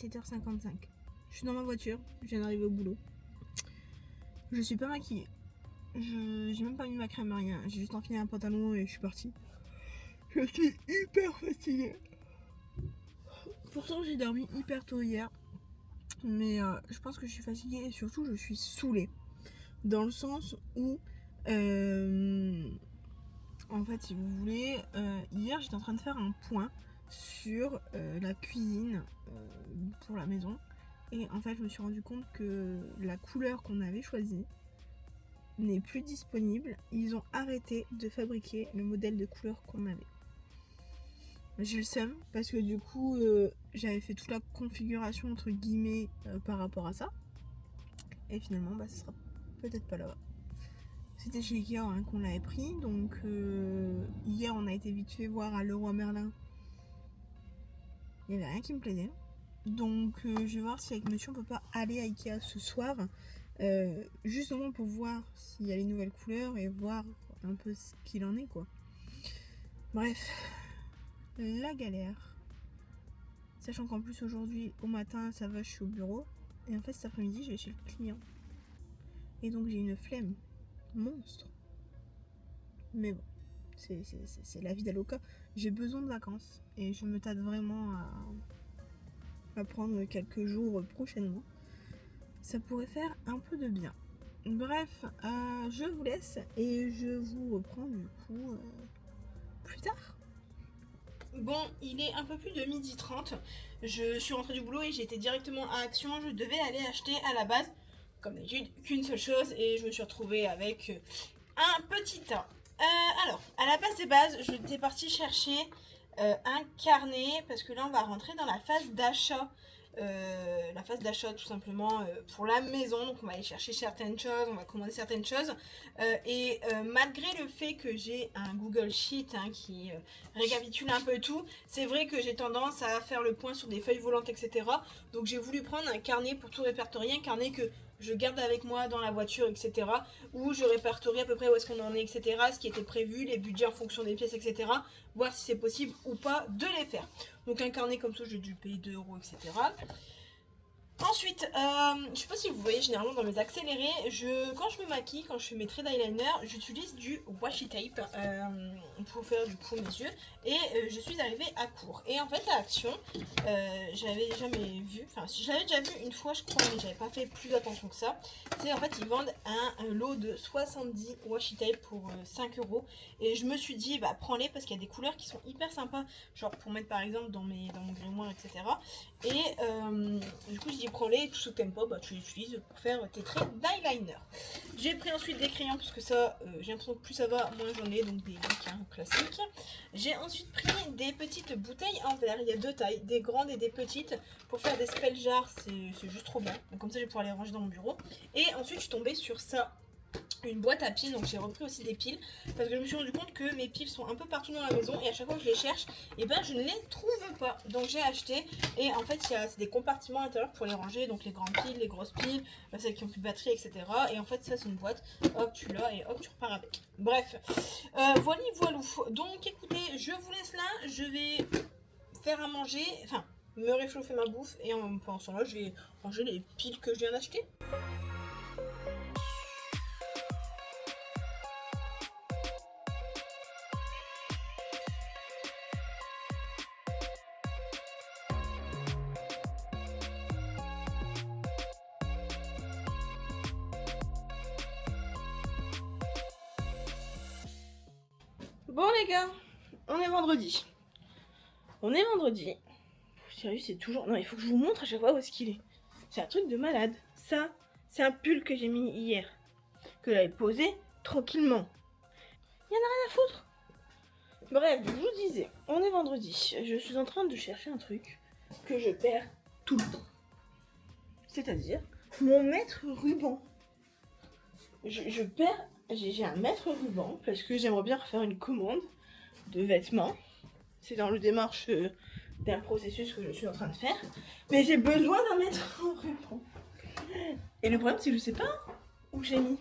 17h55. Je suis dans ma voiture, je viens d'arriver au boulot. Je suis pas maquillée. J'ai même pas mis ma crème, rien. J'ai juste enfilé un pantalon et je suis partie. Je suis hyper fatiguée. Pourtant j'ai dormi hyper tôt hier. Mais je pense que je suis fatiguée et surtout je suis saoulée. Dans le sens où en fait, si vous voulez, hier j'étais en train de faire un point sur la cuisine pour la maison. Et en fait, je me suis rendu compte que la couleur qu'on avait choisie n'est plus disponible. Ils ont arrêté de fabriquer le modèle de couleur qu'on avait. J'ai le seum parce que du coup, j'avais fait toute la configuration entre guillemets par rapport à ça. Et finalement, ça sera peut-être pas là-bas. C'était chez Ikea qu'on l'avait pris, donc hier on a été vite fait voir à Leroy Merlin. Il n'y avait rien qui me plaisait. Donc je vais voir si avec monsieur on peut pas aller à Ikea ce soir. Justement pour voir s'il y a les nouvelles couleurs et voir un peu ce qu'il en est quoi. Bref, la galère. Sachant qu'en plus aujourd'hui au matin ça va, je suis au bureau. Et en fait cet après-midi je vais chez le client. Et donc j'ai une flemme monstre. Mais bon, c'est la vie d'Aloca. J'ai besoin de vacances et je me tâte vraiment à prendre quelques jours prochainement. Ça pourrait faire un peu de bien. Bref, je vous laisse et je vous reprends du coup plus tard. Bon, il est un peu plus de 12h30. Je suis rentrée du boulot et j'ai été directement à Action. Je devais aller acheter à la base, comme d'habitude, qu'une seule chose et je me suis retrouvée avec un petit tas. Alors, à la base des bases, je étais partie chercher un carnet parce que là, on va rentrer dans la phase d'achat. La phase d'achat tout simplement pour la maison, donc on va aller chercher certaines choses, on va commander certaines choses et malgré le fait que j'ai un Google Sheet qui récapitule un peu tout, c'est vrai que j'ai tendance à faire le point sur des feuilles volantes etc, donc j'ai voulu prendre un carnet pour tout répertorier, un carnet que je garde avec moi dans la voiture etc, où je répertorie à peu près où est-ce qu'on en est etc, ce qui était prévu, les budgets en fonction des pièces etc, voir si c'est possible ou pas de les faire. Donc un carnet comme ça, j'ai dû payer 2 € etc. Ensuite, je sais pas si vous voyez, généralement dans mes accélérés, quand je me maquille, quand je fais mes traits d'eyeliner, j'utilise du washi tape pour faire du coup mes yeux. Et je suis arrivée à court. Et en fait à Action, j'avais jamais vu, enfin je l'avais déjà vu une fois je crois, mais j'avais pas fait plus attention que ça. C'est en fait ils vendent un lot de 70 washi tape pour 5 €. Et je me suis dit bah prends-les parce qu'il y a des couleurs qui sont hyper sympas, genre pour mettre par exemple dans mon grimoire etc. Et du coup je dis prends-les, tout ce que t'aimes pas, tu les utilises pour faire tes traits d'eyeliner. J'ai pris ensuite des crayons parce que ça, j'ai l'impression que plus ça va, moins j'en ai, donc des classiques. J'ai ensuite pris des petites bouteilles en verre, il y a 2 tailles, des grandes et des petites, pour faire des spell jars, c'est juste trop bien. Donc comme ça je vais pouvoir les ranger dans mon bureau. Et ensuite je suis tombée sur ça, une boîte à piles, donc j'ai repris aussi des piles parce que je me suis rendu compte que mes piles sont un peu partout dans la maison et à chaque fois que je les cherche et je ne les trouve pas, donc j'ai acheté. Et en fait c'est des compartiments à l'intérieur pour les ranger, donc les grandes piles, les grosses piles, celles qui ont plus de batterie etc. Et en fait ça c'est une boîte, hop tu l'as et hop tu repars avec. Bref, voilà. Donc écoutez, je vous laisse là, je vais faire à manger, enfin me réchauffer ma bouffe et en pensant là je vais ranger les piles que je viens d'acheter. Bon les gars, on est vendredi. Sérieux, c'est toujours... Non, il faut que je vous montre à chaque fois où est-ce qu'il est. C'est un truc de malade. Ça, c'est un pull que j'ai mis hier. Que j'avais posé tranquillement. Il y en a rien à foutre. Bref, je vous disais, on est vendredi. Je suis en train de chercher un truc que je perds tout le temps. C'est-à-dire mon mètre ruban. J'ai un mètre ruban parce que j'aimerais bien refaire une commande de vêtements. C'est dans le démarche d'un processus que je suis en train de faire. Mais j'ai besoin d'un mètre ruban. Et le problème c'est que je sais pas où j'ai mis.